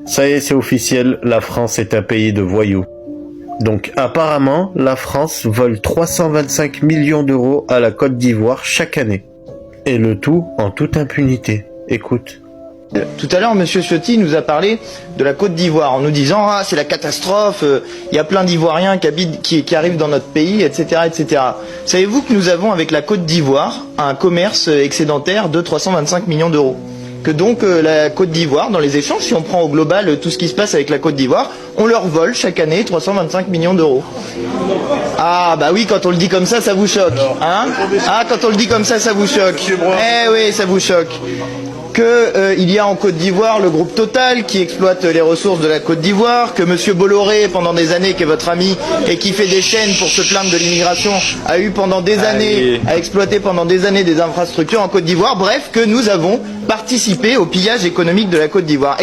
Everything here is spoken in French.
Ça y est, c'est officiel, la France est un pays de voyous. Donc apparemment, la France vole 325 millions d'euros à la Côte d'Ivoire chaque année. Et le tout en toute impunité. Écoute. Tout à l'heure, Monsieur Ciotti nous a parlé de la Côte d'Ivoire en nous disant « Ah, c'est la catastrophe, il y a plein d'Ivoiriens qui arrivent dans notre pays, etc. etc. » Savez-vous que nous avons avec la Côte d'Ivoire un commerce excédentaire de 325 millions d'euros? Que donc la Côte d'Ivoire, dans les échanges, si on prend au global tout ce qui se passe avec la Côte d'Ivoire, on leur vole chaque année 325 millions d'euros. Ah bah oui, quand on le dit comme ça vous choque. Hein? Ah, quand on le dit comme ça vous choque. Eh oui, ça vous choque. Il y a en Côte d'Ivoire le groupe Total qui exploite les ressources de la Côte d'Ivoire, que Monsieur Bolloré, pendant des années, qui est votre ami et qui fait des chaînes pour se plaindre de l'immigration, a eu pendant des années, a exploité pendant des années des infrastructures en Côte d'Ivoire. Bref, que nous avons participé au pillage économique de la Côte d'Ivoire.